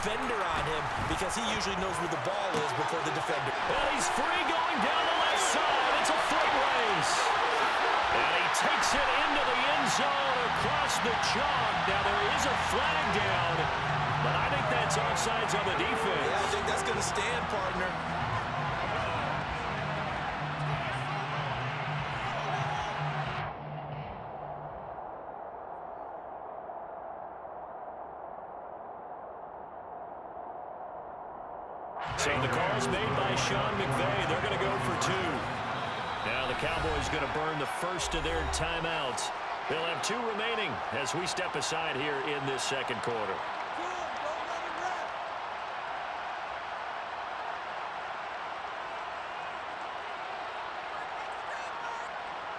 defender on him because he usually knows where the ball is before the defender. And he's free going down the left side. It's a foot race. And he takes it into the end zone across the chalk. Now there is a flag down, but I think that's offsides on the defense. Yeah, I think that's going to stand, partner. So the call is made by Sean McVay. They're going to go for two. Now the Cowboys going to burn the first of their timeouts. They'll have two remaining as we step aside here in this second quarter.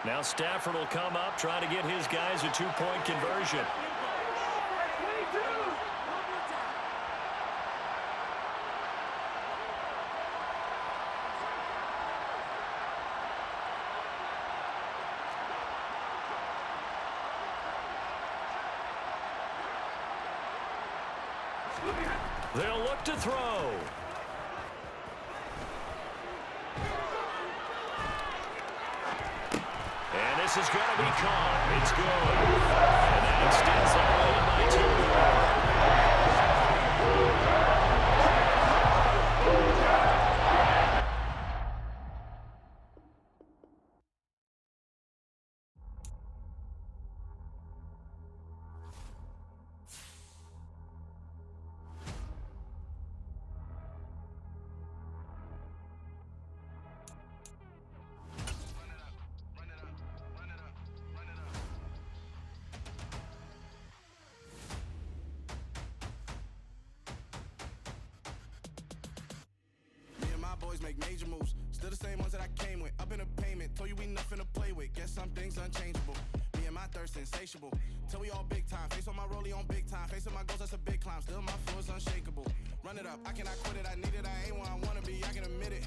Now Stafford will come up, try to get his guys a two-point conversion. They'll look to throw. And this is going to be caught. It's good. And that extends the lead by two. Boys make major moves, still the same ones that I came with. Up in a payment, told you we nothing to play with. Guess some things unchangeable. Me and my thirst insatiable. Till we all big time. Face on my rollie on big time. Facing my goals, that's a big climb. Still my floor is unshakable. Run it up, I cannot quit it. I need it, I ain't where I wanna be. I can admit it.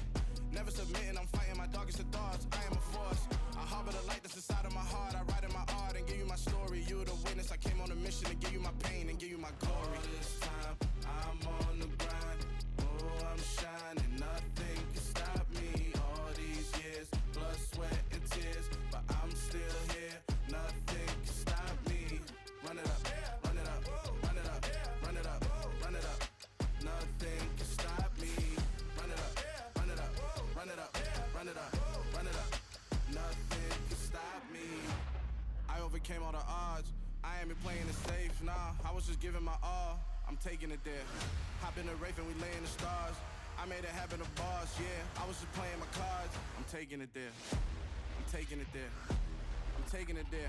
Never submitting, I'm fighting my darkest of thoughts. I am a force. I harbor the light that's inside of my heart. I write in my art and give you my story. You the witness. I came on a mission to give you my pain and give you my glory. All this time, I'm on the grind. Oh, I'm shining. Nothing can stop me. All these years, blood, sweat, and tears. But I'm still here. Nothing can stop me. Run it up, run it up, run it up, run it up, run it up. Nothing can stop me. Run it up, run it up, run it up, run it up, run it up. Nothing can stop me. I overcame all the odds. I ain't been playing it safe, nah. I was just giving my all. I'm taking it there. Hop in the Wraith and we lay in the stars. I made it happen to boss, yeah. I was just playing my cards. I'm taking it there. I'm taking it there. I'm taking it there.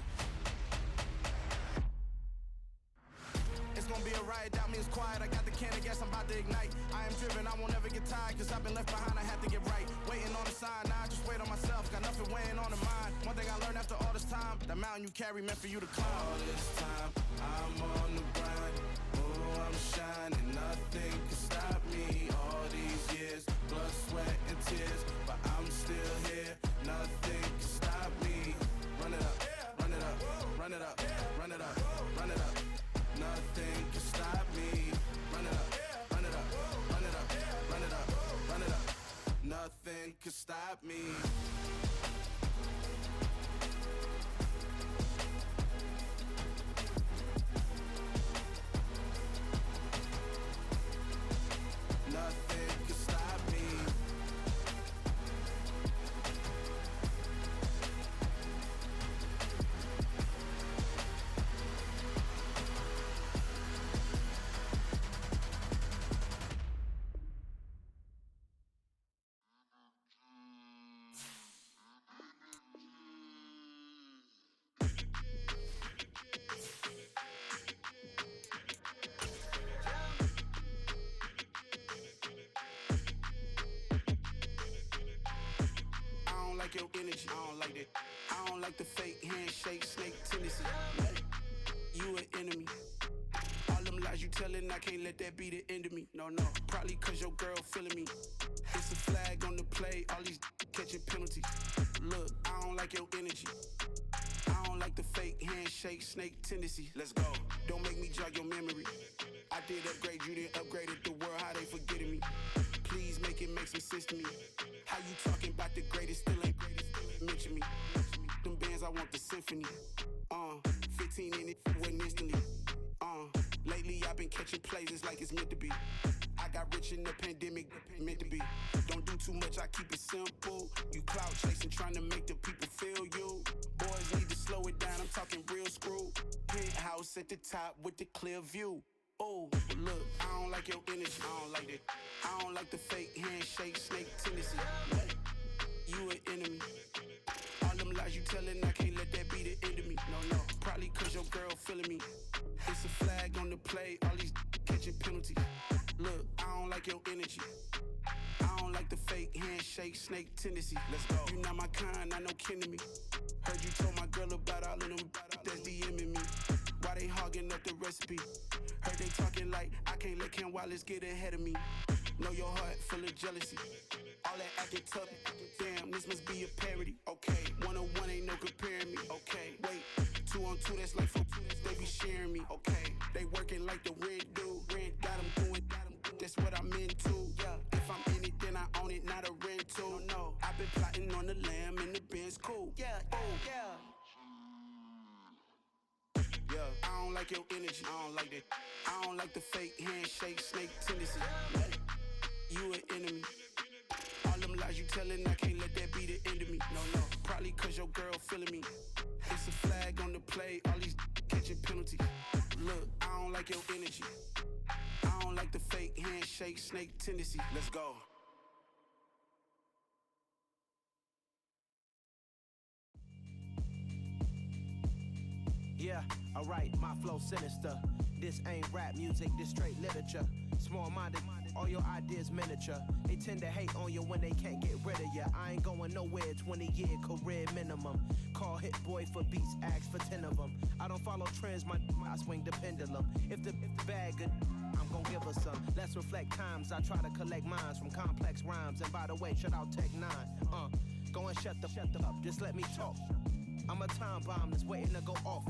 It's gonna be a riot, doubt me it's quiet. I got the can of gas, I'm about to ignite. I am driven, I won't ever get tired. Cause I've been left behind, I have to get right. Waiting on the sign, now I just wait on myself. Got nothing weighing on the mind. One thing I learned after all this time, the mountain you carry meant for you to climb. All this time, I'm on the grind. Oh, I'm shining, nothing can stop me. All these years, blood, sweat, and tears. But I'm still here, nothing can stop me. Run it up, run it up, run it up, run it up, run it up. Nothing can stop me. Run it up, run it up, run it up, run it up, run it up. Nothing can stop me. Nothing can stop me. I don't like your energy, I don't like that. I don't like the fake handshake, snake tendency. You an enemy. All them lies you telling, I can't let that be the end of me. No, probably cause your girl feeling me. It's a flag on the play, all these catching penalties. Look, I don't like your energy. I don't like the fake handshake, snake tendency. Let's go. Don't make me jog your memory. I did upgrade, you didn't upgrade it. The world, how they forgetting me. Please make it make some sense to me. How you talking about the greatest, still ain't mention me. Them bands, I want the symphony. 15 in it, went instantly. Lately I've been catching plays, it's like it's meant to be. I got rich in the pandemic, meant to be. Don't do too much, I keep it simple. You clout chasing, trying to make the people feel you. Boys need to slow it down, I'm talking real screw. Penthouse at the top with the clear view. Oh, look, I don't like your energy, I don't like it. I don't like the fake handshake, snake tendency. You an enemy. All them lies you telling, I can't let that be the end of me. No, probably cause your girl feeling me. It's a flag on the play, all these catching penalties. Look, I don't like your energy. I don't like the fake handshake, snake tendency. Let's go. You not my kind, I know kin to me. Heard you told my girl about all of them that's DMing me. Why they hogging up the recipe? Heard they talking like I can't let Ken Wallace get ahead of me. Know your heart full of jealousy. All that acting tough, damn, this must be a parody. Okay, 1-on-1 ain't no comparing me. Okay, wait, 2-on-2, that's like 4, they be sharing me. Okay, they working like the rent do. Rent got them going, that's what I'm into. Yeah, if I'm in it, then I own it, not a rental. No, I've been plotting on the lamb and the Benz cool. Yeah, yeah. Yeah, I don't like your energy, I don't like that. I don't like the fake handshake, snake tendency. You an enemy. All them lies you telling, I can't let that be the end of me. No, probably cause your girl feeling me. It's a flag on the play, all these catching penalties. Look, I don't like your energy. I don't like the fake handshake, snake tendency. Let's go. Yeah, alright, my flow sinister. This ain't rap music, this straight literature. Small-minded, all your ideas miniature. They tend to hate on you when they can't get rid of you. I ain't going nowhere, 20-year career minimum. Call Hit Boy for beats, ask for 10 of them. I don't follow trends, I swing the pendulum. If the bag good, I'm gon' give her some. Let's reflect times, I try to collect minds from complex rhymes. And by the way, shout out Tech 9. Go and shut the up, just let me talk. I'm a time bomb that's waiting to go off.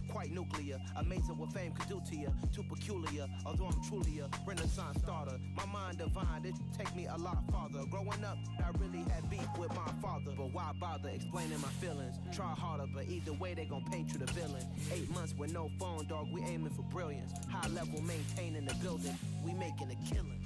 Quite nuclear, amazing what fame could do to you. Too peculiar, although I'm truly a renaissance starter. My mind divine, it take me a lot farther. Growing up, I really had beef with my father. But why bother explaining my feelings? Try harder, but either way they gon' paint you the villain. 8 months with no phone, dog, we aiming for brilliance. High level maintaining the building, we making a killing.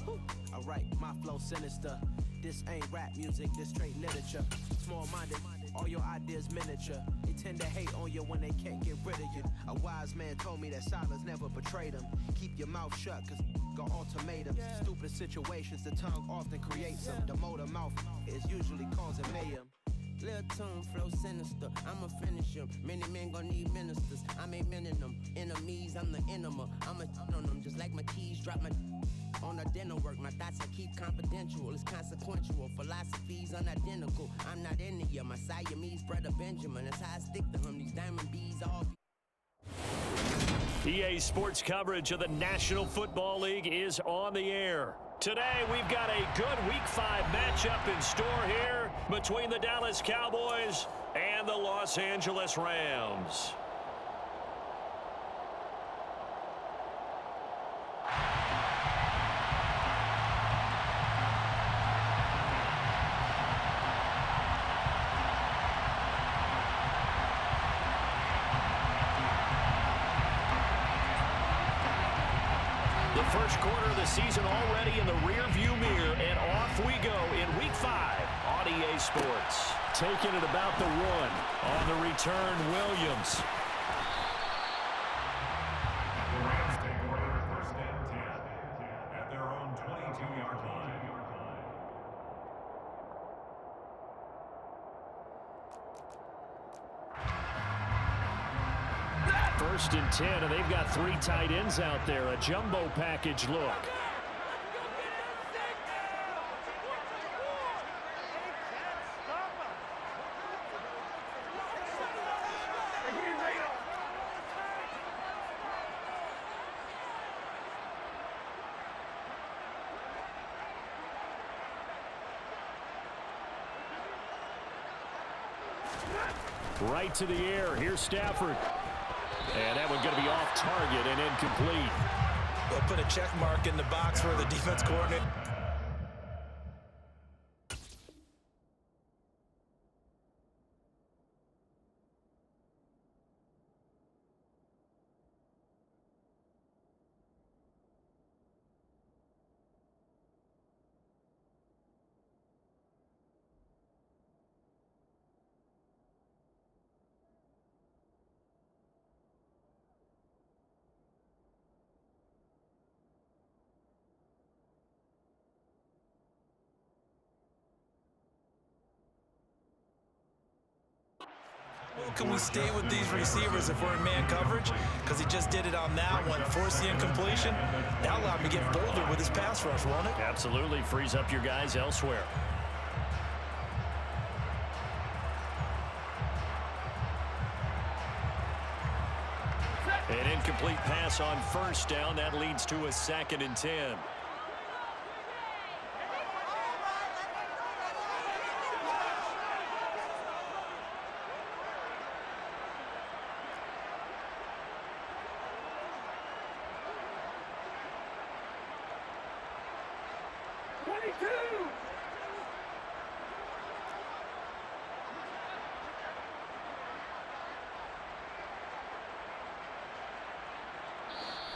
Alright, my flow sinister. This ain't rap music, this straight literature. Small-minded, all your ideas miniature. They tend to hate on you when they can't get rid of you. A wise man told me that silence never betrayed him. Keep your mouth shut, cause got ultimatums. Stupid situations, the tongue often creates them. The motor mouth is usually causing mayhem. Lil' tune, flow sinister, I'ma finish him. Many men gon' need ministers, I'm aiming them. Enemies, I'm the enema. I'ma on them, just like my keys, drop my on a dinner work. My thoughts I keep confidential, it's consequential. Philosophies unidentical, I'm not into you. My Siamese brother Benjamin, that's how I stick to him. These diamond bees all EA Sports coverage of the National Football League is on the air. Today, we've got a good Week 5 matchup in store here between the Dallas Cowboys and the Los Angeles Rams. First quarter of the season already in the rear-view mirror, and off we go in Week 5 on EA Sports. Taking it about the 1 on the return, Williams. The Rams take over first and 10 at their own 22-yard line. First and 10, and they've got 3 tight ends out there. A jumbo package look. Right to the air. Here's Stafford. And that one's going to be off target and incomplete. They'll put a check mark in the box for the defense coordinator. Well, can we stay with these receivers if we're in man coverage? Because he just did it on that one, forced the incompletion. That allowed him to get bolder with his pass rush, won't it? Absolutely. Frees up your guys elsewhere. An incomplete pass on first down. That leads to a 2nd and 10.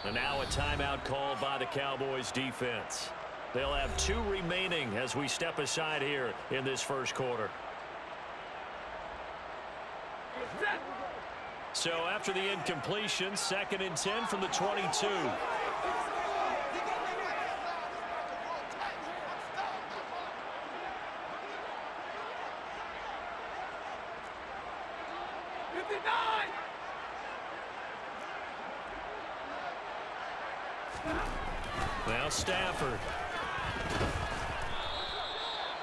And now a timeout called by the Cowboys defense. They'll have 2 remaining as we step aside here in this first quarter. So after the incompletion, 2nd and 10 from the 22. Now Stafford.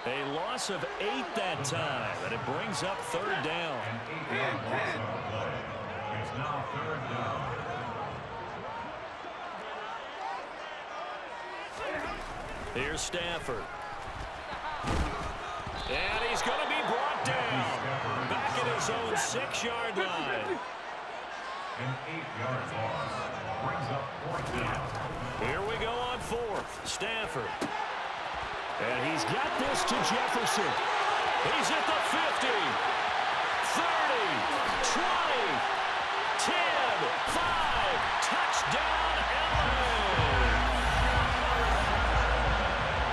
A loss of 8 that time, and it brings up 3rd down. It's now 3rd down. Here's Stafford. And he's going to be brought down. Back at his own 6-yard line. An 8-yard loss brings up 4th down. Here we go on 4th. Stafford. And he's got this to Jefferson. He's at the 50. 30. 20. 10. 5. Touchdown, LA.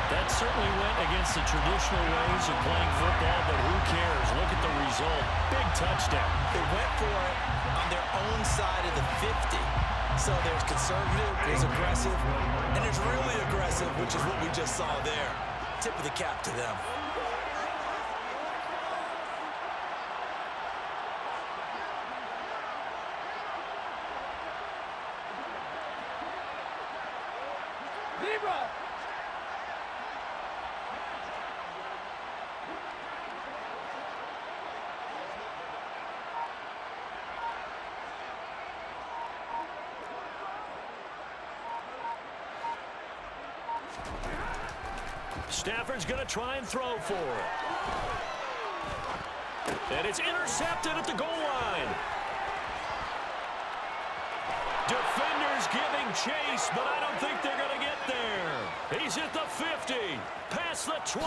That certainly went against the traditional ways of playing football, but who cares? Look at the result. Big touchdown. They went for it on their own side of the 50. So there's conservative, there's aggressive, and there's really aggressive, which is what we just saw there. Tip of the cap to them. Stafford's going to try and throw for it. And it's intercepted at the goal line. Defenders giving chase, but I don't think they're going to get there. He's at the 50, past the 20,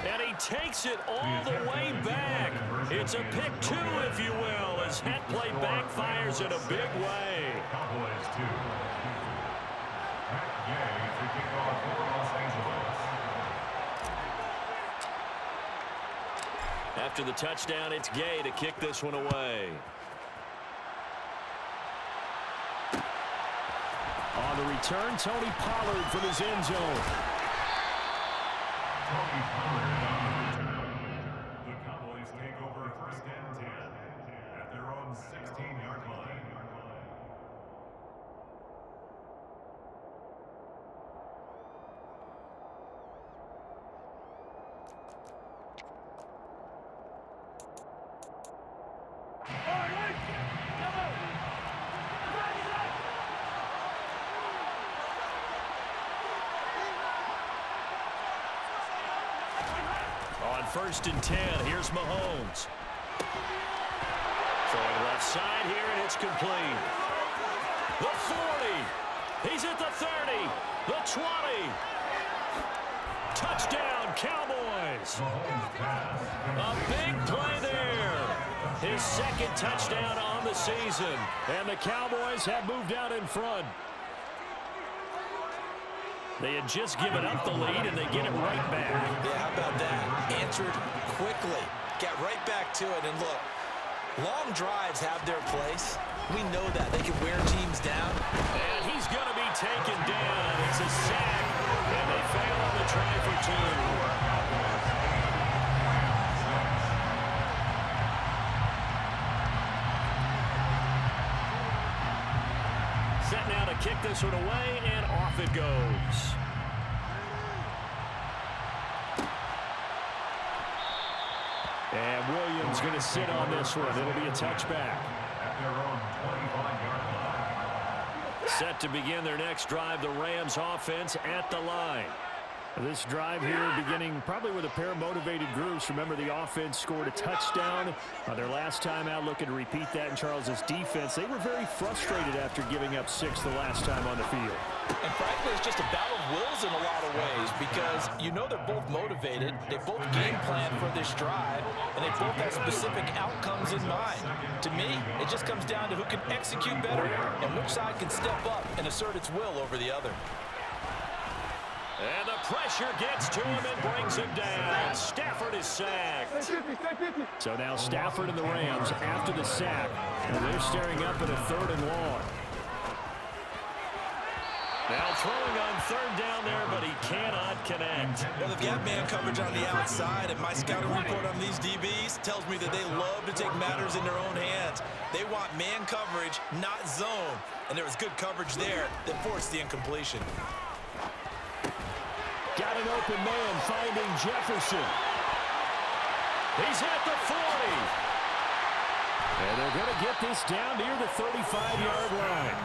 and he takes it all the way back. It's a pick 2, if you will, as head play backfires in a big way. Cowboys 2. Matt Gay to kick off for Los Angeles. After the touchdown, it's Gay to kick this one away. On the return, Tony Pollard from his end zone. Tony Pollard on the return. The Cowboys take over 1st and 10 at their own 16-yard line. On 1st and 10, here's Mahomes. Throwing left side here, and it's complete. The 40. He's at the 30. The 20. Touchdown, Cowboys. A big play there. His second touchdown on the season. And the Cowboys have moved out in front. They had just given up the lead, and they get it right back. Yeah, how about that? Answered quickly. Got right back to it. And look, long drives have their place. We know that. They can wear teams down. And he's going to be taken down. It's a sack, and they fail on the try for 2. Set now to kick this one away, and off it goes. And Williams going to sit on this one. It'll be a touchback. At their own 25-yard line. Set to begin their next drive, the Rams offense at the line. This drive here beginning probably with a pair of motivated groups. Remember, the offense scored a touchdown their last time out, looking to repeat that in Charles's defense. They were very frustrated after giving up 6 the last time on the field. And frankly, it's just a battle of wills in a lot of ways because you know they're both motivated. They both game plan for this drive, and they both have specific outcomes in mind. To me, it just comes down to who can execute better and which side can step up and assert its will over the other. And the pressure gets to him and brings him down. Stafford is sacked. So now Stafford and the Rams after the sack, and they're staring up at a 3rd and long. Now throwing on 3rd down there, but he cannot connect. Well, they've got man coverage on the outside, and my scouting report on these DBs tells me that they love to take matters in their own hands. They want man coverage, not zone. And there was good coverage there that forced the incompletion. Got an open man finding Jefferson. He's at the 40. And they're going to get this down near the 35-yard line.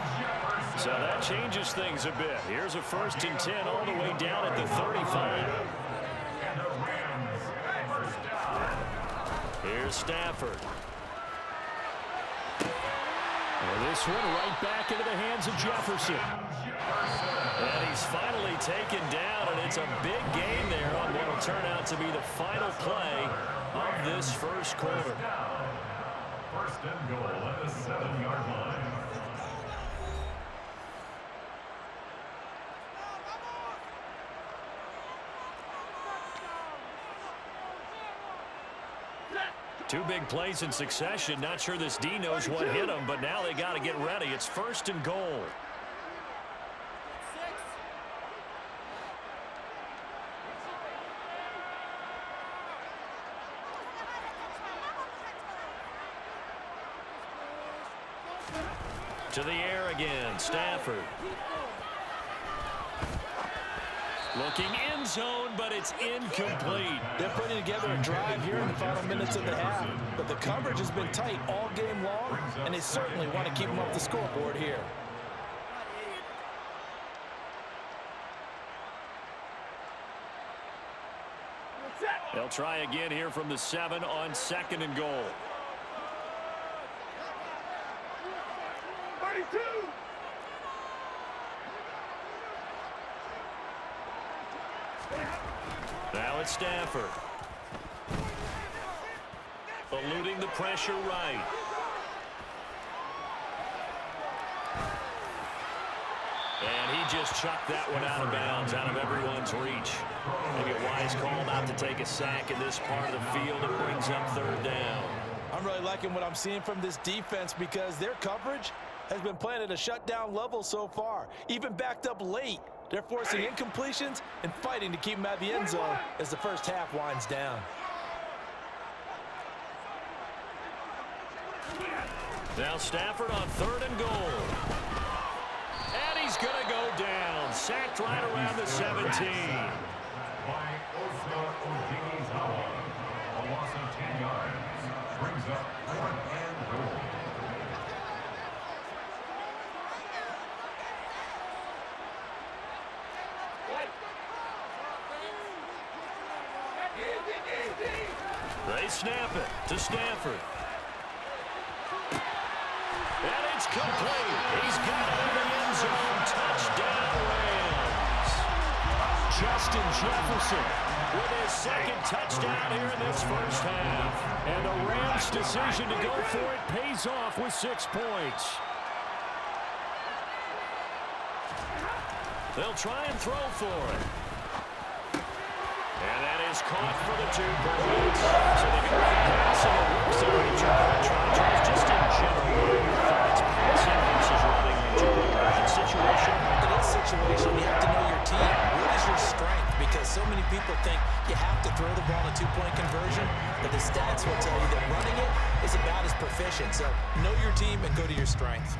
So that changes things a bit. Here's a 1st and 10 all the way down at the 35. Here's Stafford. And this one right back into the hands of Jefferson. And he's finally taken down, and it's a big gain there on what will turn out to be the final play of this first quarter. 1st and goal at the 7-yard line. Two big plays in succession. Not sure this D knows what hit him, but now they got to get ready. It's 1st and goal. To the air again, Stafford. Looking end zone, but it's incomplete. They're putting together a drive here in the final minutes of the half, but the coverage has been tight all game long, and they certainly want to keep them off the scoreboard here. They'll try again here from the 7 on 2nd and goal. 32. Now it's Stafford. Eluding the pressure right. And he just chucked that one out of bounds, out of everyone's reach. Maybe a wise call not to take a sack in this part of the field. It brings up 3rd down. I'm really liking what I'm seeing from this defense because their coverage has been playing at a shutdown level so far. Even backed up late, they're forcing incompletions and fighting to keep them out of the end zone as the first half winds down. Now Stafford on 3rd and goal. And he's going to go down. Sacked right around the 17. By Osa Odighizuwa. A loss of 10 yards. Brings up 4th and goal. They snap it to Stafford. It's complete. He's got it in the end zone. Touchdown, Rams. Justin Jefferson with his second touchdown here in this first half. And the Rams' decision to go for it pays off with 6 points. They'll try and throw for it. And that is caught for the 2 points. So they go for passing. It works out in Chargers. Just in general, thoughts passing versus running in two-point conversion situation. In this situation, you have to know your team. What is your strength? Because so many people think you have to throw the ball in a two-point conversion, but the stats will tell you that running it is about as proficient. So know your team and go to your strength.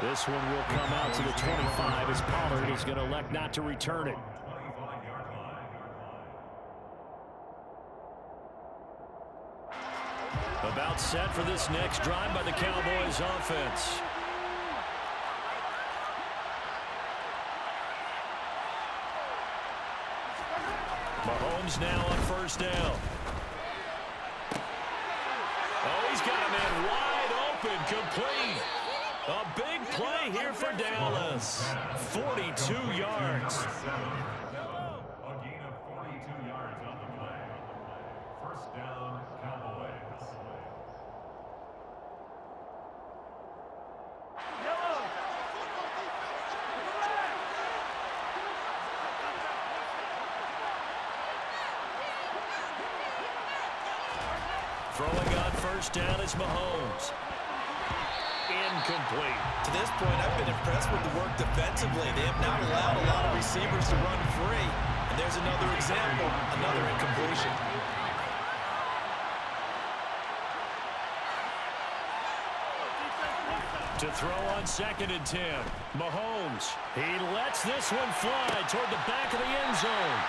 This one will come out to the 25 as Pollard is going to elect not to return it. About set for this next drive by the Cowboys offense. Mahomes now on first down. Oh, he's got a man wide open, complete. A big play here for Dallas. 42 yards. A gain of 42 yards on the play. First down, Cowboys. Throwing on first down is Mahomes. Incomplete. To this point, I've been impressed with the work defensively. They have not allowed a lot of receivers to run free. And there's another example, another incompletion. To throw on 2nd and 10. Mahomes. He lets this one fly toward the back of the end zone.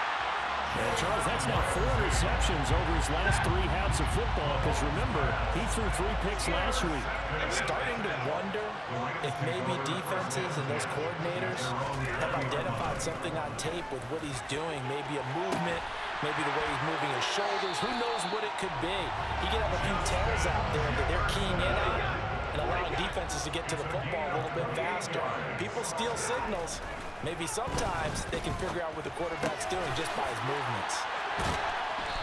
And Charles, that's now 4 receptions over his last 3 halves of football, because remember, he threw 3 picks last week. Starting to wonder if maybe defenses and those coordinators have identified something on tape with what he's doing. Maybe a movement, maybe the way he's moving his shoulders. Who knows what it could be? He could have a few tells out there that they're keying in on and allowing defenses to get to the football a little bit faster. People steal signals. Maybe sometimes they can figure out what the quarterback's doing just by his movements.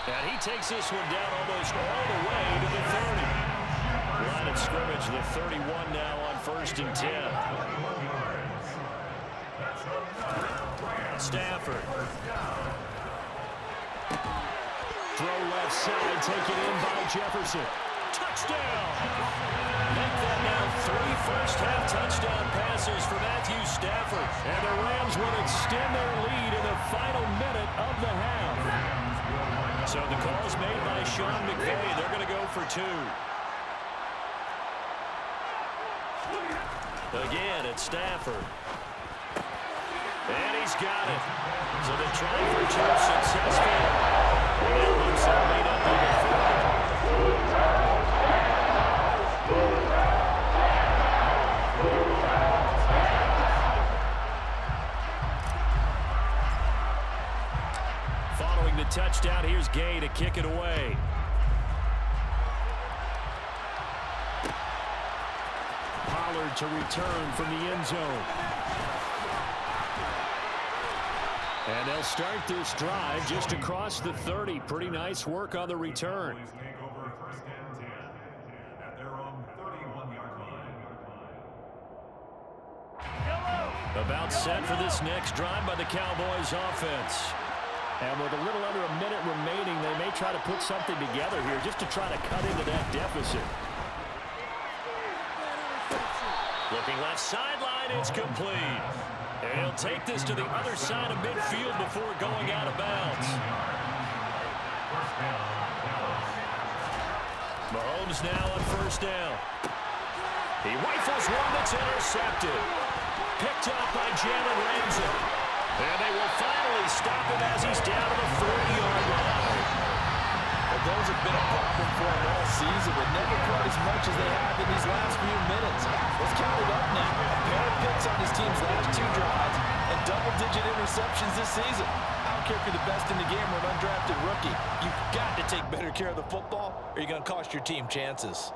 And he takes this one down almost all the way to the 30. Line of scrimmage, the 31 now on 1st and 10. Stafford. Throw left side, taken in by Jefferson. Touchdown! Make that now 3 first-half touchdown passes for Matthew Stafford. And the Rams will extend their lead in the final minute of the half. So the call's made by Sean McVay. They're going to go for 2. Again, it's Stafford. And he's got it. So the try for 2 successful. That moves their lead up over 4. Following the touchdown, here's Gay to kick it away. Pollard to return from the end zone. And they'll start this drive just across the 30. Pretty nice work on the return. Cowboys take over 1st and 10 at their own 31-yard line. About set for this next drive by the Cowboys offense. And with a little under a minute remaining, they may try to put something together here just to try to cut into that deficit. Looking left sideline, it's complete. And he'll take this to the other side of midfield before going out of bounds. Mahomes now on first down. He rifles one that's intercepted. Picked up by Jalen Ramsey. And they will finally stop him as he's down to the 40-yard line. Well, those have been a problem for him all season, but never quite as much as they have in these last few minutes. Let's count it up now. A pair of picks on his team's last 2 drives, and double-digit interceptions this season. I don't care if you're the best in the game or an undrafted rookie. You've got to take better care of the football or you're going to cost your team chances.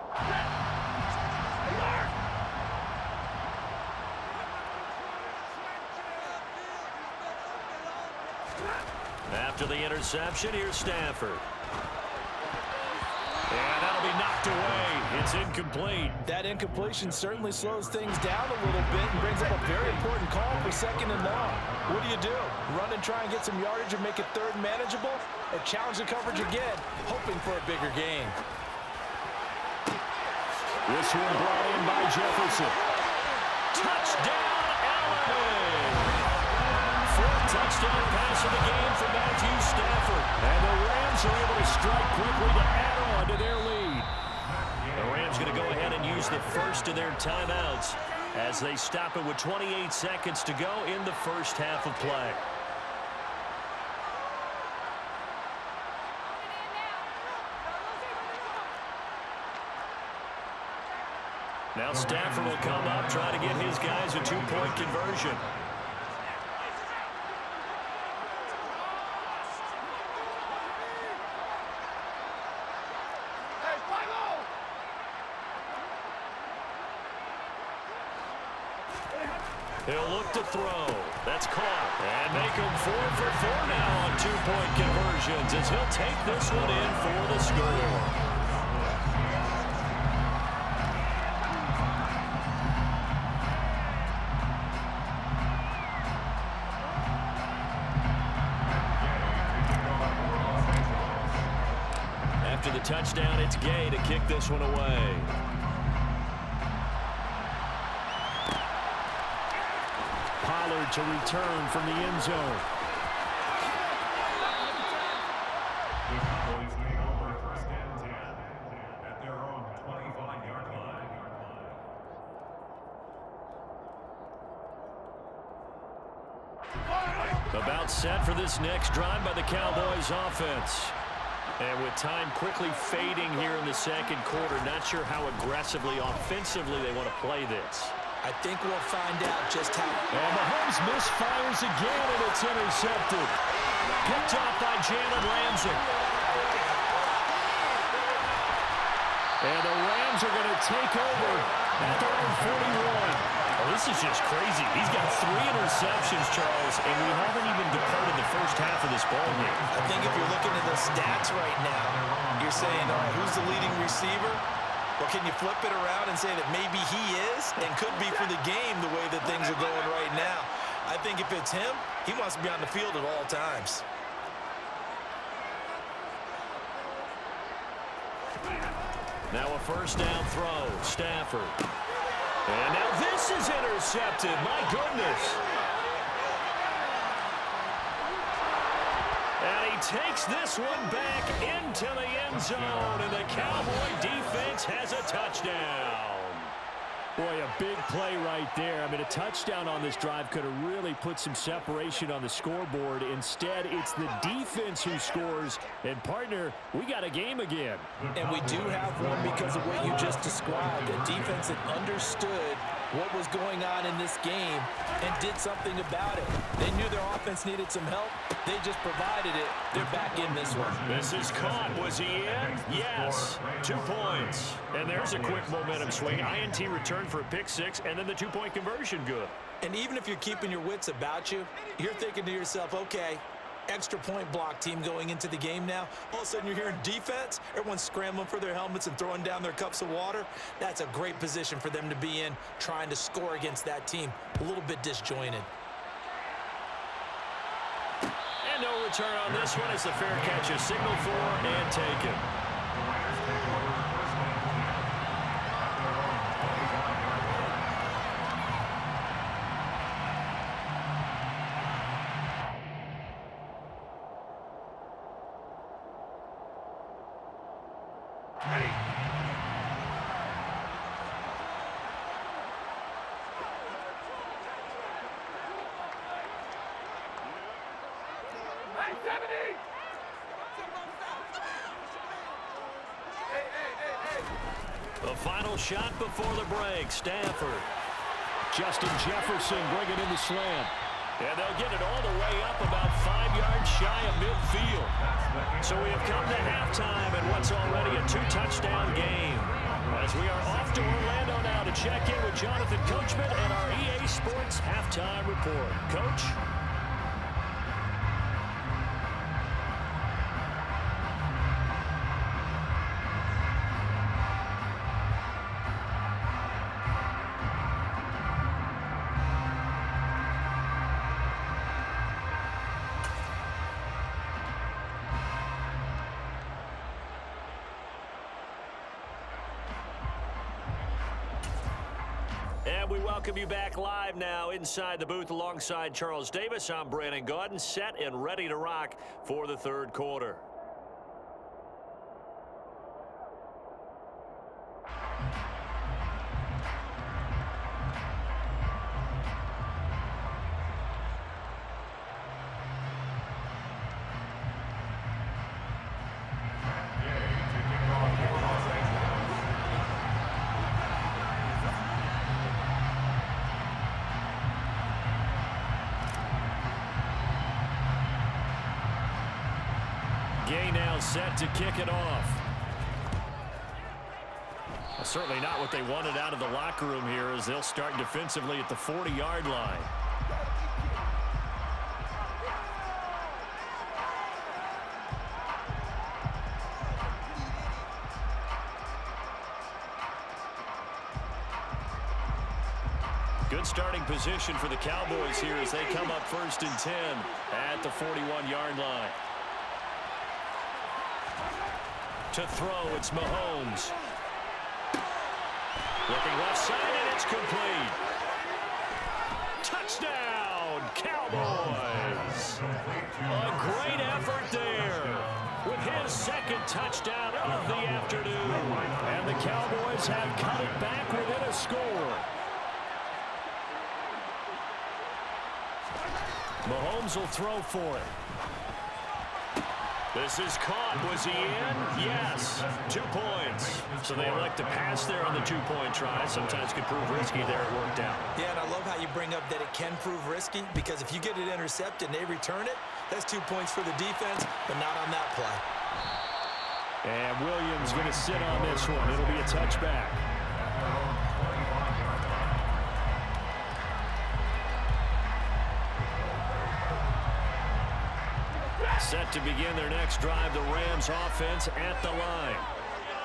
After the interception, here's Stafford. And that'll be knocked away. It's incomplete. That incompletion certainly slows things down a little bit and brings up a very important call for 2nd and long. What do? Run and try and get some yardage and make it 3rd manageable? Or challenge the coverage again, hoping for a bigger gain? This one brought in by Jefferson. Touchdown, Allen! 4th touchdown pass of the game for Matthew Stafford. And the Rams are able to strike quickly to add on to their lead. The Rams going to go ahead and use the first of their timeouts as they stop it with 28 seconds to go in the first half of play. Now Stafford will come up, trying to get his guys a 2-point conversion. He'll look to throw. That's caught. And make him 4 for 4 now on 2-point conversions as he'll take this one in for the score. After the touchdown, it's Gay to kick this one away. Pollard to return from the end zone. The Cowboys take over 1st and 10 at their own 25-yard line. About set for this next drive by the Cowboys offense. And with time quickly fading here in the 2nd quarter, not sure how aggressively, offensively they want to play this. I think we'll find out just how. And Mahomes misfires again, and it's intercepted. Picked off by Jalen Ramsey. And the Rams are going to take over at their own 41. Oh, this is just crazy. He's got 3 interceptions, Charles, and we haven't even departed the first half of this ball game. I think if you're looking at the stats right now, you're saying, all right, who's the leading receiver? Well, can you flip it around and say that maybe he is and could be for the game the way that things are going right now? I think if it's him, he wants to be on the field at all times. Now a 1st down throw, Stafford. And now this is intercepted. My goodness. And he takes this one back into the end zone, and the Cowboy defense has a touchdown. Boy, a big play right there. I mean, a touchdown on this drive could have really put some separation on the scoreboard. Instead, it's the defense who scores. And, partner, we got a game again. And we do have one because of what you just described. A defense that understood what was going on in this game and did something about it. They knew their offense needed some help. They just provided it. They're back in this one. This is caught. Was he in? Yes. 2 points. And there's a quick momentum swing. INT return for a pick 6, and then the 2-point conversion good. And even if you're keeping your wits about you, you're thinking to yourself, okay, extra point block team going into the game now. All of a sudden you're hearing defense. Everyone's scrambling for their helmets and throwing down their cups of water. That's a great position for them to be in, trying to score against that team. A little bit disjointed. And no return on this one as the fair catch is signaled for and taken. The final shot before the break. Stafford. Justin Jefferson bringing in the slant. And they'll get it all the way up about 5 yards shy of midfield. So we have come to halftime in what's already a 2-touchdown game. As we are off to Orlando now to check in with Jonathan Coachman and our EA Sports Halftime Report. Coach? And we welcome you back live now inside the booth alongside Charles Davis. I'm Brandon Gaudin, set and ready to rock for the third quarter. Gay now set to kick it off. Well, certainly not what they wanted out of the locker room here as they'll start defensively at the 40-yard line. Good starting position for the Cowboys here as they come up 1st and 10 at the 41-yard line. To throw, it's Mahomes. Looking left side, and it's complete. Touchdown, Cowboys. A great effort there with his second touchdown of the afternoon. And the Cowboys have cut it back within a score. Mahomes will throw for it. This is caught. Was he in? Yes. 2 points. So they elect to pass there on the 2-point try. Sometimes could prove risky there. It worked out. Yeah, and I love how you bring up that it can prove risky because if you get it intercepted and they return it, that's 2 points for the defense, but not on that play. And Williams going to sit on this one. It'll be a touchback. Set to begin their next drive, the Rams offense at the line.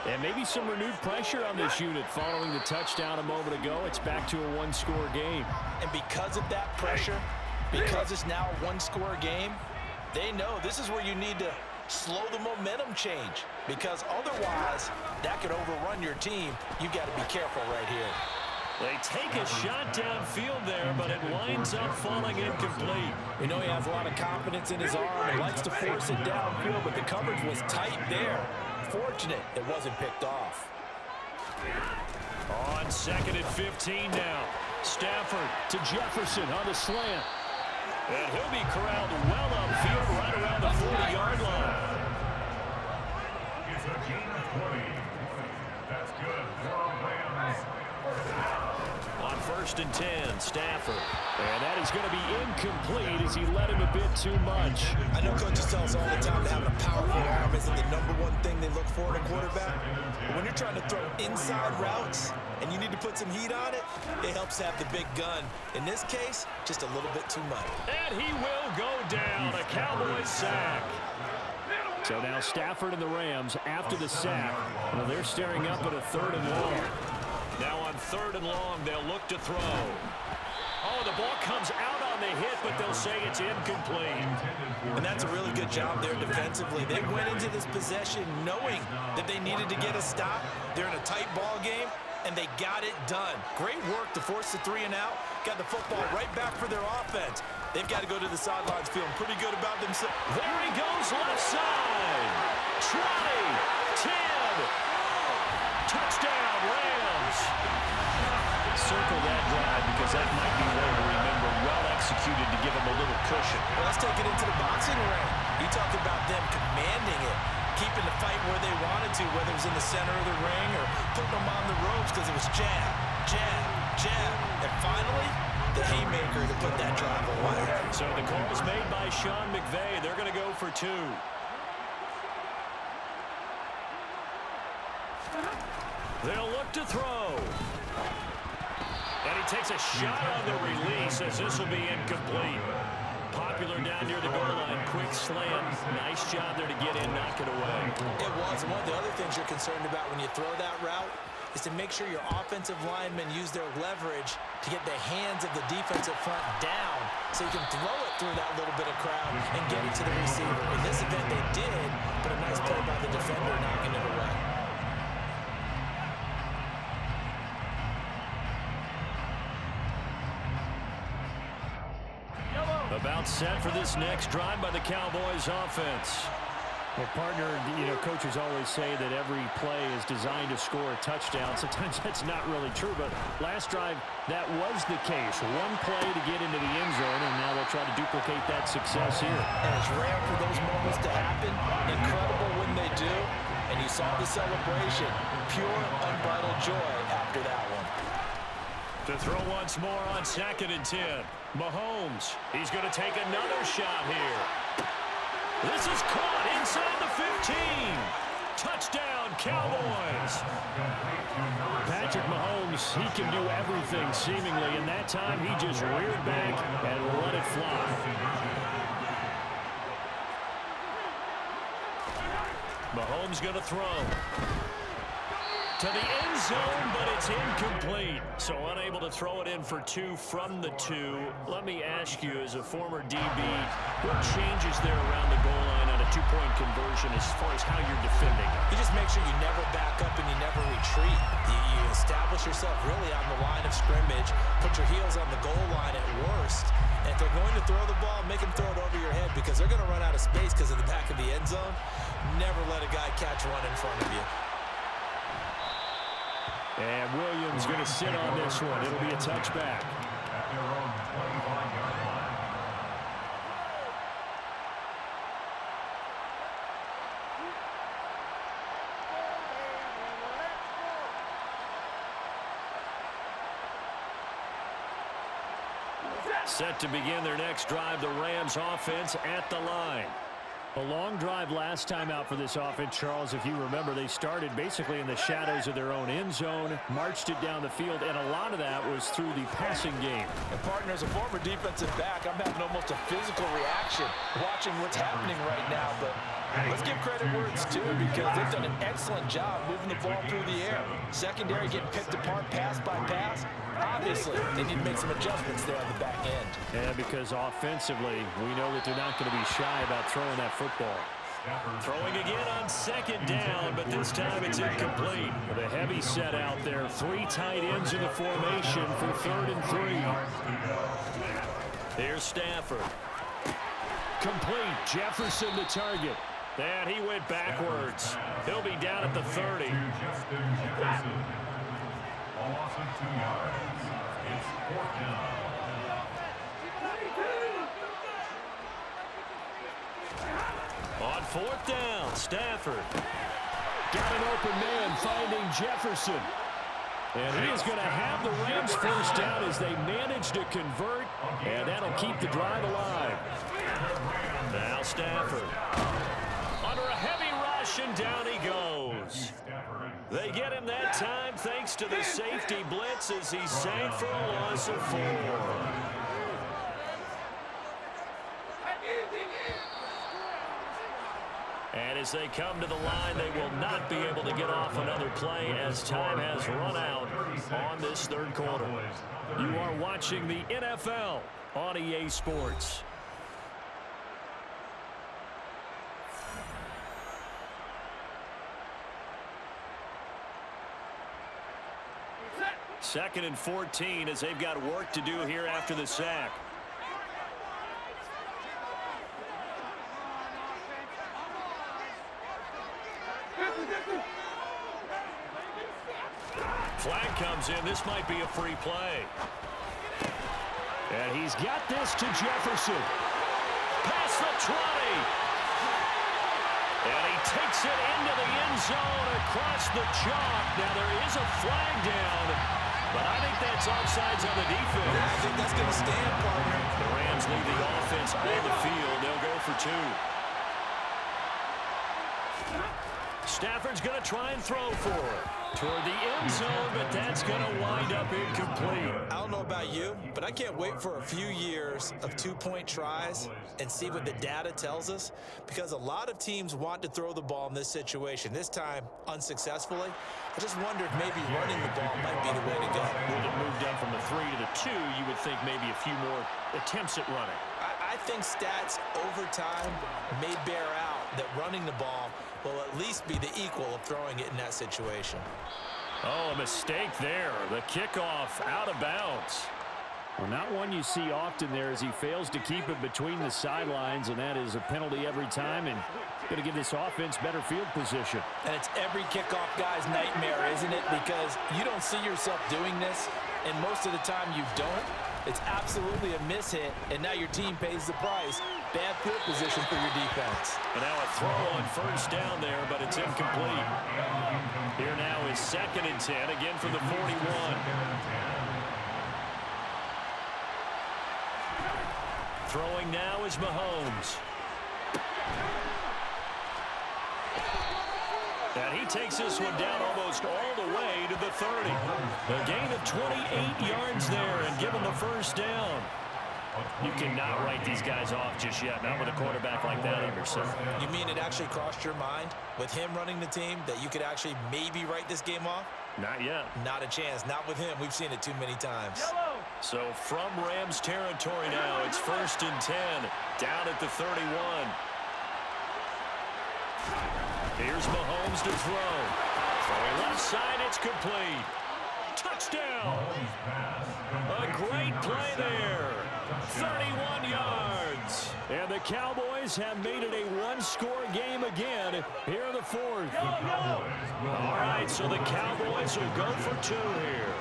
And maybe some renewed pressure on this unit following the touchdown a moment ago. It's back to a one-score game. And because of that pressure, because it's now a one-score game, they know this is where you need to slow the momentum change because otherwise that could overrun your team. You've got to be careful right here. They take a shot downfield there, but it winds up falling incomplete. We know he has a lot of confidence in his arm and likes to force it downfield, but the coverage was tight there. Fortunate it wasn't picked off. On 2nd and 15 now. Stafford to Jefferson on the slant. And he'll be corralled well upfield right around the 40-yard line. It's a gain of 20. That's good for Rams. On 1st and 10, Stafford. And that is going to be incomplete as he led him a bit too much. I know coaches tell us all the time that having a powerful arm isn't the #1 thing they look for in a quarterback. But when you're trying to throw inside routes and you need to put some heat on it, it helps to have the big gun. In this case, just a little bit too much. And he will go down. A Cowboys sack. So now Stafford and the Rams after the sack. Well, they're staring up at a 3rd and long. Now on 3rd and long, they'll look to throw. Oh, the ball comes out on the hit, but they'll say it's incomplete. And that's a really good job there defensively. They went into this possession knowing that they needed to get a stop. They're in a tight ball game, and they got it done. Great work to force the 3 and out. Got the football right back for their offense. They've got to go to the sidelines feeling pretty good about themselves. There he goes left side. 20, 10. Touchdown, Rams. Circle that drive because that might be one to remember. Well executed to give them a little cushion. Well, let's take it into the boxing ring. You talk about them commanding it, keeping the fight where they wanted to, whether it was in the center of the ring or putting them on the ropes because it was jab, jab, jab. And finally, the the haymaker to put that drive away. So the call is made by Sean McVay. They're going to go for 2. They'll look to throw. And he takes a shot on the release as this will be incomplete. Popular down near the goal line. Quick slam. Nice job there to get in, knock it away. It was. And one of the other things you're concerned about when you throw that route is to make sure your offensive linemen use their leverage to get the hands of the defensive front down so you can throw it through that little bit of crowd and get it to the receiver. In this event, they did, but a nice play by the defender knocking it away. About set for this next drive by the Cowboys offense. Well, partner, coaches always say that every play is designed to score a touchdown. Sometimes that's not really true, but last drive, that was the case. One play to get into the end zone, and now they'll try to duplicate that success here. And it's rare for those moments to happen. Incredible when they do. And you saw the celebration. Pure, unbridled joy after that one. To throw once more on 2nd and 10. Mahomes, he's going to take another shot here. This is caught inside the 15. Touchdown, Cowboys. Patrick Mahomes, he can do everything seemingly, and that time he just reared back and let it fly. Mahomes going to throw. To the end zone, but it's incomplete. So unable to throw it in for 2 from the 2. Let me ask you, as a former DB, what changes there around the goal line on a 2-point conversion as far as how you're defending? You just make sure you never back up and you never retreat. You establish yourself really on the line of scrimmage, put your heels on the goal line at worst, and if they're going to throw the ball, make them throw it over your head because they're going to run out of space because of the back of the end zone. Never let a guy catch one in front of you. And Williams going to sit on this one. It'll be a touchback. At their own 25-yard line. Set to begin their next drive, the Rams offense at the line. A long drive last time out for this offense, Charles. If you remember, they started basically in the shadows of their own end zone, marched it down the field, and a lot of that was through the passing game. And partner, as a former defensive back, I'm having almost a physical reaction watching what's happening right now. But let's give credit where it's due because they've done an excellent job moving the ball through the air. Secondary getting picked apart pass by pass. Obviously, they need to make some adjustments there on the back end. Yeah, because offensively, we know that they're not going to be shy about throwing that football. Throwing again on 2nd down, but this time it's incomplete. With a heavy set out there, 3 tight ends in the formation for 3rd and 3. Here's Stafford. Complete. Jefferson the target. And he went backwards. He'll be down at the 30. A loss of 2 yards. It's 4th down. On 4th down, Stafford. Got an open man finding Jefferson. And he is going to have the Rams first down as they manage to convert, and that'll keep the drive alive. Now Stafford. Under a heavy rush, and down he goes. They get him that time thanks to the safety blitz as he sank for a loss of 4. And as they come to the line, they will not be able to get off another play as time has run out on this 3rd quarter. You are watching the NFL on EA Sports. Second and 14 as they've got work to do here after the sack. Flag comes in. This might be a free play. And he's got this to Jefferson. Past the 20. And he takes it into the end zone across the chalk. Now there is a flag down, but I think that's offsides on the defense. I think that's going to On the field, they'll go for 2. Stafford's going to try and throw for it. Toward the end zone, but that's going to wind up incomplete. I don't know about you, but I can't wait for a few years of 2-point tries and see what the data tells us, because a lot of teams want to throw the ball in this situation. This time, unsuccessfully. I just wonder if maybe running the ball might be the way to go. With it moved up from the 3 to the 2, you would think maybe a few more attempts at running. I think stats over time may bear out that running the ball will at least be the equal of throwing it in that situation. Oh, a mistake there. The kickoff out of bounds. Well, not one you see often there as he fails to keep it between the sidelines, and that is a penalty every time, and going to give this offense better field position. And it's every kickoff guy's nightmare, isn't it? Because you don't see yourself doing this, and most of the time you don't. It's absolutely a mishit, and now your team pays the price. Bad field position for your defense. And now a throw on first down there, but it's incomplete. Here now is 2nd and 10, again from the 41. Throwing now is Mahomes. And he takes this one down almost all the way to the 30. A gain of 28 yards there and given the first down. You cannot write these guys off just yet, not with a quarterback like that either, sir. You mean it actually crossed your mind with him running the team that you could actually maybe write this game off? Not yet. Not a chance. Not with him. We've seen it too many times. So from Rams territory now, it's 1st and 10, down at the 31. Here's Mahomes to throw. Throwing left side, it's complete. Touchdown. A great play there. 31 yards. And the Cowboys have made it a one-score game again here in the 4th. All right, so the Cowboys will go for 2 here.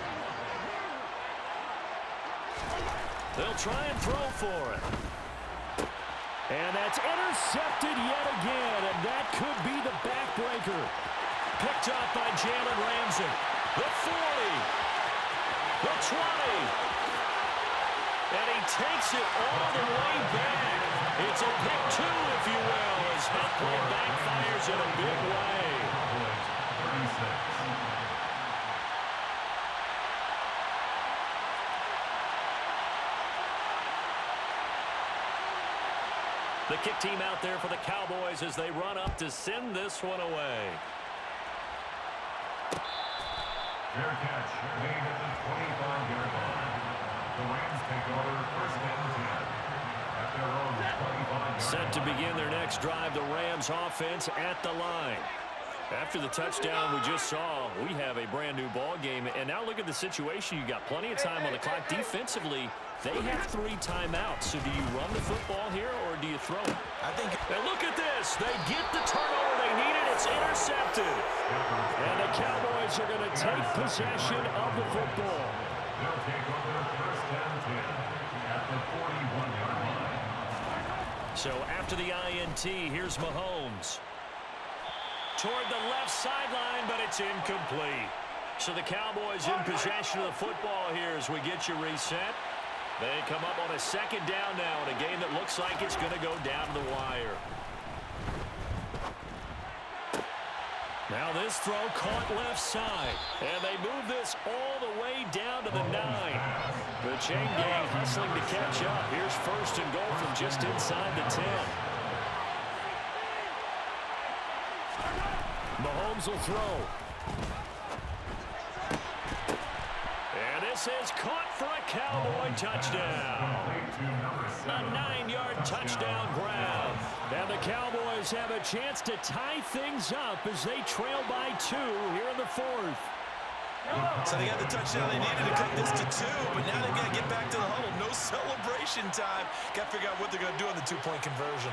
They'll try and throw for it. And that's intercepted yet again, and that could be the backbreaker. Picked up by Jalen Ramsey. The 40. The 20. And he takes it all the way back. It's a pick 2, if you will, as that play backfires in a big way. The kick team out there for the Cowboys as they run up to send this one away. Fair catch made at the 25-yard line. The Rams take over 1st and 10 at their own 25-yard. Set to begin their next drive, the Rams offense at the line. After the touchdown we just saw, we have a brand new ball game. And now look at the situation. You got plenty of time on the clock. Defensively, they have 3 timeouts. So do you run the football here or do you throw it? I think. And look at this. They get the turnover they needed. It's intercepted. And the Cowboys are going to take possession of the football. They'll take over 1st and 10 at the 41-yard line. So after the INT, here's Mahomes. Toward the left sideline, but it's incomplete. So the Cowboys in possession of the football here as we get you reset. They come up on a 2nd down now in a game that looks like it's going to go down to the wire. Now this throw caught left side. And they move this all the way down to the 9. The chain gang hustling to catch up. Here's 1st and goal from just inside the 10. Mahomes will throw. And this is caught for a Cowboy touchdown. A 9-yard touchdown grab. And the Cowboys have a chance to tie things up as they trail by 2 here in the 4th. So they got the touchdown they needed to cut this to 2, but now they've got to get back to the huddle. No celebration time. Got to figure out what they're going to do on the 2-point conversion.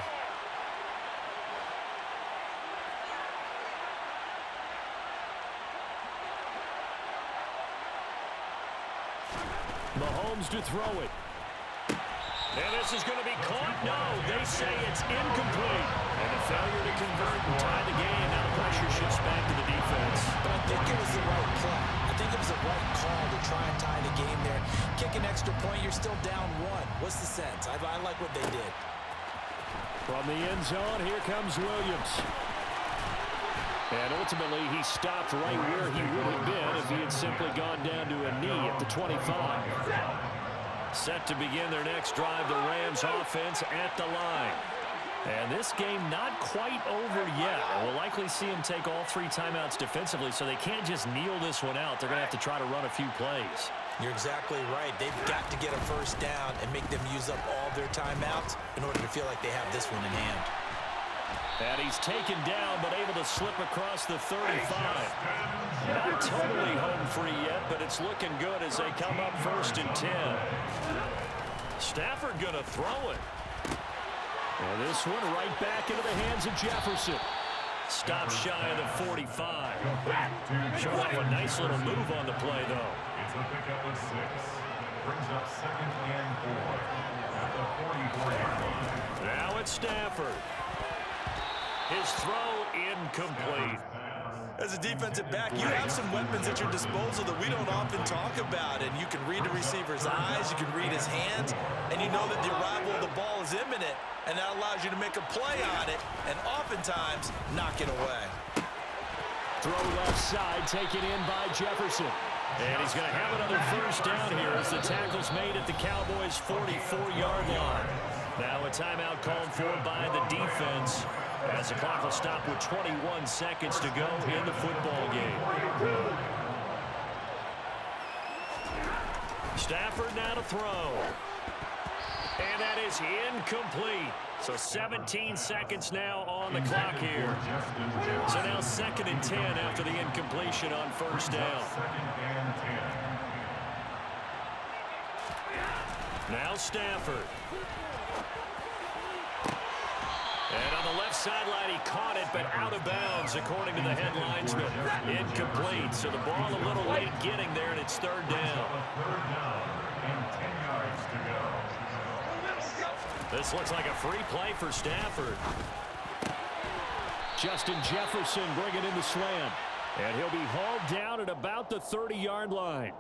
Mahomes to throw it. And this is going to be caught. No, they say it's incomplete. And a failure to convert and tie the game. Now the pressure shifts back to the defense. But I think it was the right play. I think it was the right call to try and tie the game there. Kick an extra point, you're still down 1. What's the sense? I like what they did. From the end zone, here comes Williams. And ultimately, he stopped right where he would have been if he had simply gone down to a knee at the 25. Set to begin their next drive, the Rams offense at the line. And this game not quite over yet. We'll likely see him take all 3 timeouts defensively, so they can't just kneel this one out. They're going to have to try to run a few plays. You're exactly right. They've got to get a first down and make them use up all their timeouts in order to feel like they have this one in hand. And he's taken down, but able to slip across the 35. Not totally home free yet, but it's looking good as they come up 1st and 10. Stafford going to throw it. And this one right back into the hands of Jefferson. Stop shy of the 45. Showing off a nice little move on the play, though. It's a pickup of 6. Brings up 2nd and 4 at the 44-yard line. Now it's Stafford. His throw incomplete. As a defensive back, you have some weapons at your disposal that we don't often talk about. And you can read the receiver's eyes, you can read his hands, and you know that the arrival of the ball is imminent. And that allows you to make a play on it and oftentimes knock it away. Throw left side, taken in by Jefferson. And he's going to have another first down here as the tackle's made at the Cowboys' 44-yard line. Now a timeout called for by the defense as the clock will stop with 21 seconds to go in the football game. Stafford now to throw. And that is incomplete. So 17 seconds now on the clock here. So now 2nd and 10 after the incompletion on first down. Now Stafford. And on the left sideline, he caught it, but out of bounds, according to the headlinesman. Incomplete. So the ball a little late getting there, and it's 3rd down. And 10 yards to go. This looks like a free play for Stafford. Justin Jefferson bringing in the slant. And he'll be hauled down at about the 30-yard line.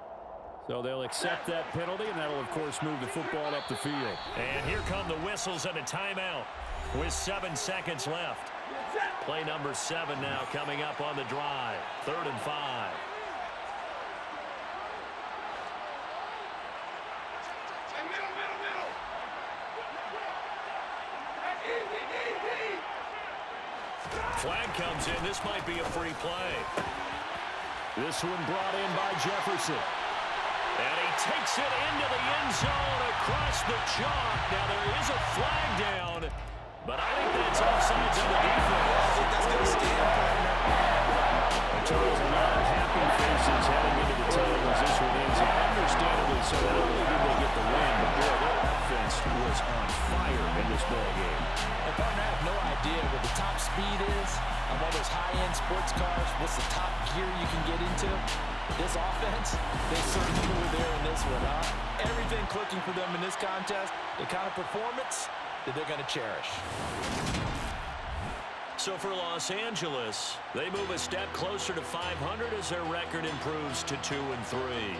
So they'll accept that penalty, and that'll, of course, move the football up the field. And here come the whistles and a timeout with 7 seconds left. Play number 7 now coming up on the drive. 3rd and 5. Flag comes in. This might be a free play. This one brought in by Jefferson. And he takes it into the end zone across the chalk. Now there is a flag down, but I think that's offsides on the defense. I think that's going to stand, partner. There's a lot of happy faces heading into the time as this one ends. Understandably so. Not only did they get the win, but boy, their offense was on fire in this ball game. And partner, I have no idea what the top speed is on all those high-end sports cars. What's the top gear you can get into? This offense, they certainly were there in this one, huh? Everything clicking for them in this contest, the kind of performance that they're going to cherish. So for Los Angeles, they move a step closer to 500 as their record improves to 2-3.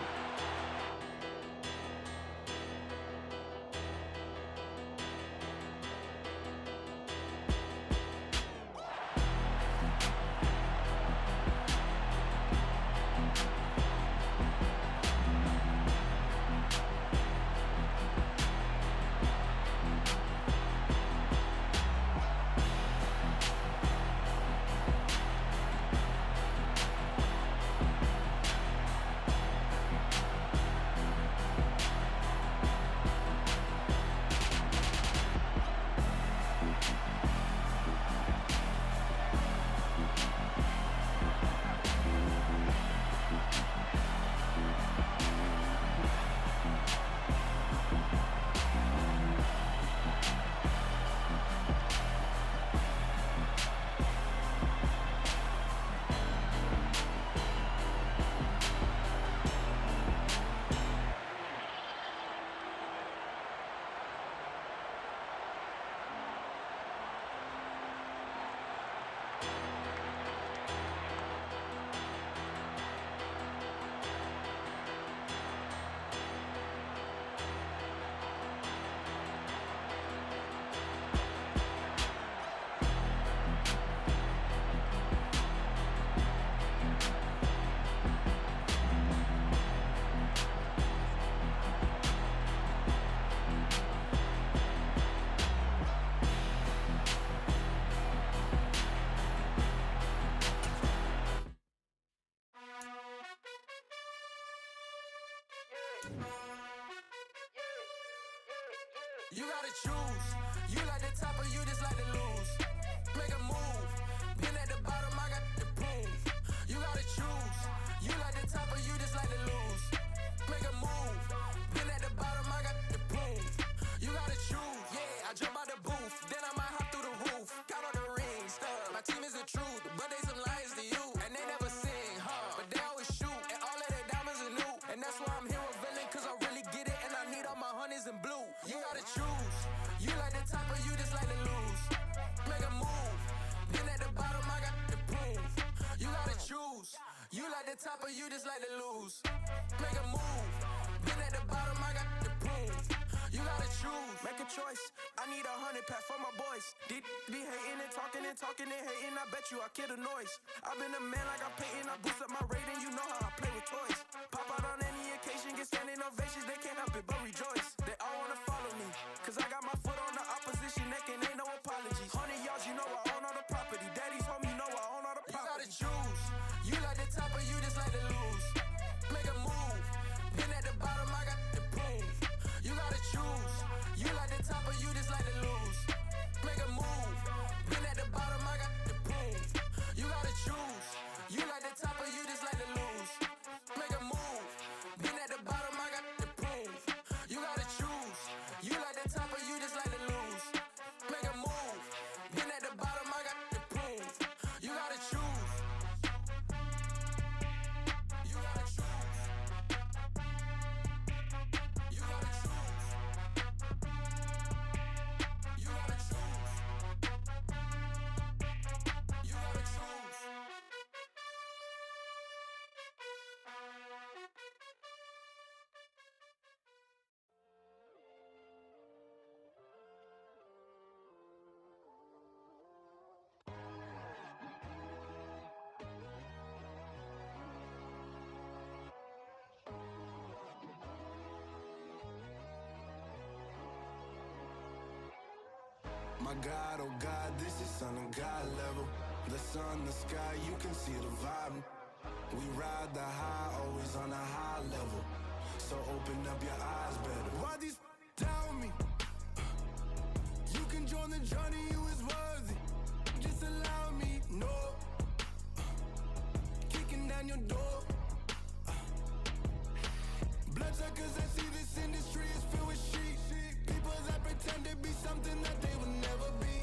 You gotta choose. You like the top or you just like to lose. Make a move. Been at the bottom, I got to prove. You gotta choose. You like the top or you just like to lose. Make a move. Been at the bottom, I got to prove. You gotta choose. Yeah, I jump out the booth, then I might hop through the roof. Count on the rings, stuff. My team is the truth, but they some liars to you. And they never sing, but they always shoot. And all of their diamonds are new. And that's why I'm here with Villain, cause I really get it. And I need all my honeys in blue. You gotta choose. You like the top or you just like to lose. Make a move. Been at the bottom, I got to prove. You gotta choose. You like the top or you just like to lose. Make a move. Been at the bottom, I got to prove. You gotta choose. Make a choice. I need 100 pack for my boys. Be hating and talking and hating. I bet you I kill the noise. I've been a man like I'm Peyton. I boost up my rating. You know how I play with toys. Pop out on any occasion, get standing ovations. They can't help it but rejoice. They all wanna follow me, cause I got my foot on the opposition neck and ain't no apologies. 100 yards, you know I own all the property. Daddy's home, you know I own all the You property. gotta choose. You like the top or you just like to lose. Make a move. Been at the bottom, I got to prove. You gotta choose. You like the top or you just like to lose. Make a move. Been at the bottom, I got to prove. You gotta choose. You like the top or you just like to lose. Make a move. Been at the bottom, I got to prove. You gotta choose. You like the top or you just like to lose. Make a move. Been at the bottom, I got to prove. You gotta choose. You gotta choose. You gotta choose. You gotta choose. You gotta choose. My God, oh God, this is Son of God level. The sun, the sky, you can see the vibe. We ride the high, always on a high level. So open up your eyes better. Why these tell me? You can join the journey, you is worthy. Just allow me, no. Kicking down your door. Bloodsuckers that see this industry is filled with sheep. People that pretend to be something that they will never be.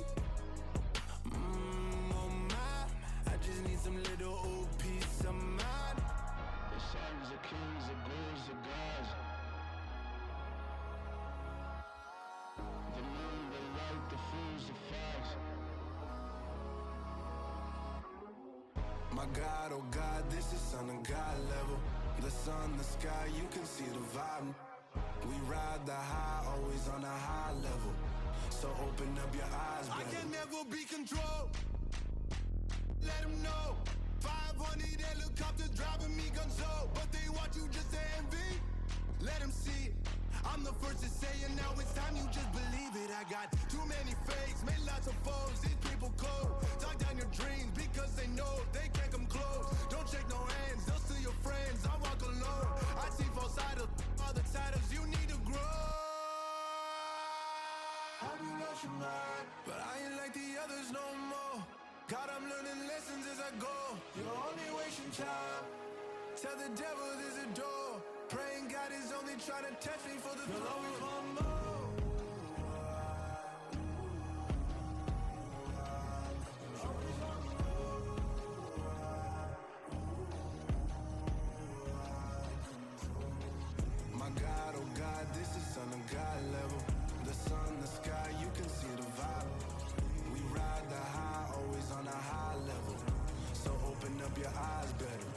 Oh my, I just need some little old peace of mind. The sons of kings, the bulls of gods. The moon, the light, the fools, the facts. My God, oh God, this is Son of God level. The sun, the sky, you can see the vibe. We ride the high, always on a high level. So open up your eyes, baby. I can never be controlled. Let them know. 500 helicopters driving me gonzo. But they want you just to envy. Let them see it. I'm the first to say it, now it's time you just believe it. I got too many fakes, made lots of foes. These people cold. Talk down your dreams because they know they can't come close. Don't shake no hands, they'll steal your friends. I walk alone. I see false idols, other titles. You need to grow. Have you lost your mind? But I ain't like the others no more. God, I'm learning lessons as I go. You're only wasting time. Tell the devil there's a door. Praying God is only trying to test me for the throne. You'll always want more. My God, oh God, this is Son of God level. The sun, the sky, you can see the vibe. We ride the high, always on a high level. So open up your eyes better.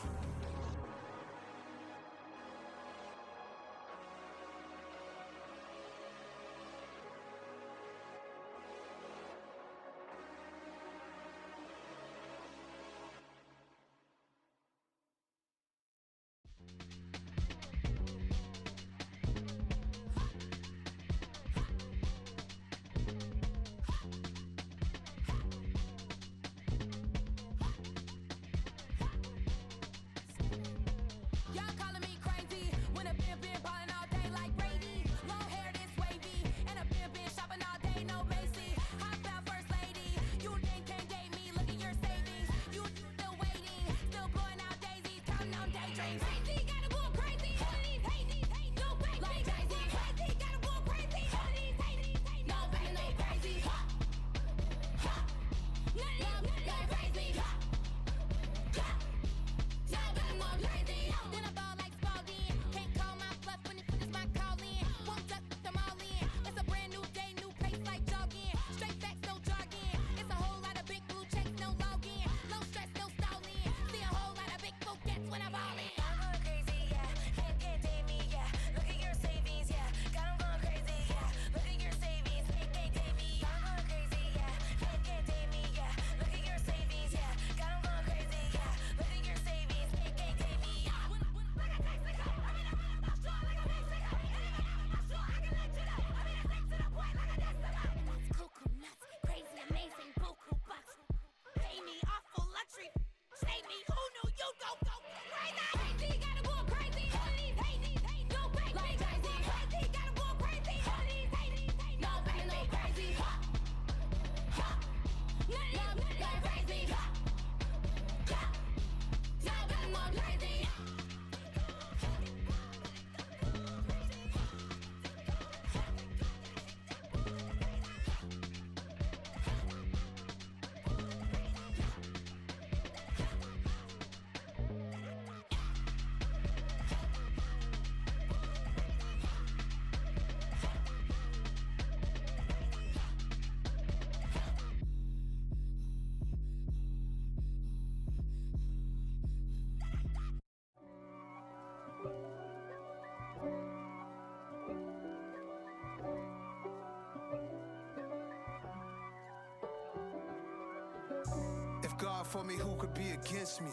for me, who could be against me?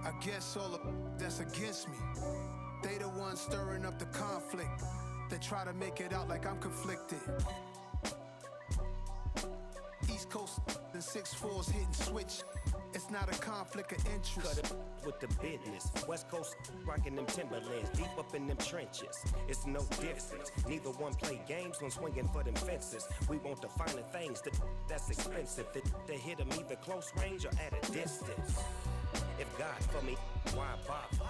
I guess all of that's against me. They the ones stirring up the conflict. They try to make it out like I'm conflicted. East Coast and 6'4s hitting switch. It's not a conflict of interest. Cut it with the business. West Coast rocking them Timberlands, deep up in them trenches. It's no difference. Neither one play games when swinging for them fences. We want the finer things that's expensive. They hit them either close range or at a distance. If God for me, why bother?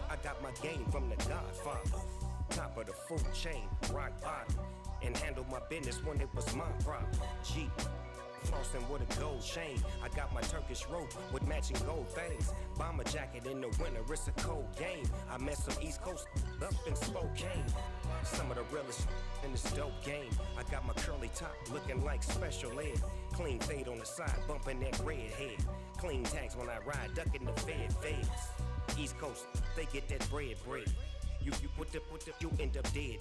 I got my game from the Godfather. Top of the food chain, rock bottom. And handle my business when it was my problem. G. Flossing with a gold chain. I got my Turkish rope with matching gold things. Bomber jacket in the winter, it's a cold game. I met some East Coast up in Spokane. Some of the realest in this dope game. I got my curly top looking like special ed. Clean fade on the side, bumping that red head. Clean tags when I ride, ducking the feds. East Coast, they get that bread. You you end up dead.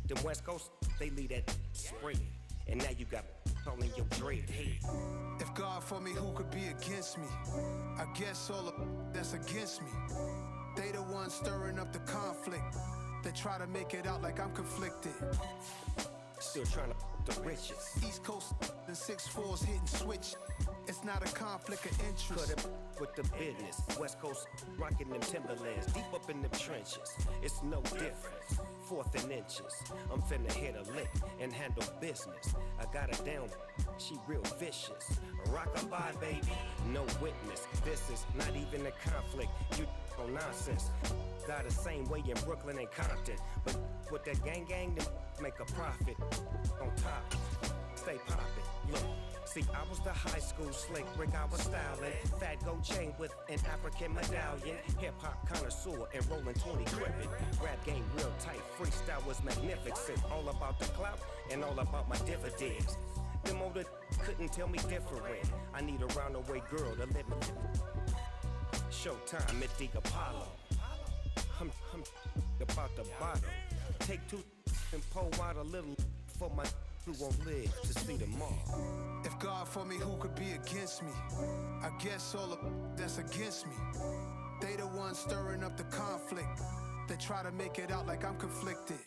Them West Coast, they leave that spread. And now you got calling your dread head. If God for me, who could be against me? I guess all of that's against me. They the ones stirring up the conflict. They try to make it out like I'm conflicted. Still trying to the riches. East Coast and 6'4s hitting switch. It's not a conflict of interest. Cut it with the business. West Coast rocking them Timberlands, deep up in them trenches. It's no difference. 4th and inches. I'm finna hit a lick and handle business. I got her down, she real vicious. Rock-a-bye, baby, no witness. This is not even a conflict. You on nonsense. Got the same way in Brooklyn and Compton. But with that gang, they make a profit. On top, stay poppin'. Look. See, I was the high school slick Rick, I was styling. Fat gold chain with an African medallion. Hip-hop connoisseur and rolling 20 crippin'. Rap game real tight, freestyle was magnificent. All about the clout and all about my dividends. Them older couldn't tell me different. I need a roundaway girl to let me. Showtime at the Apollo. I'm about the bottom. Take 2 and pour out a little for my who won't live to see tomorrow. If God for me, who could be against me? I guess all of that's against me. They the ones stirring up the conflict. They try to make it out like I'm conflicted.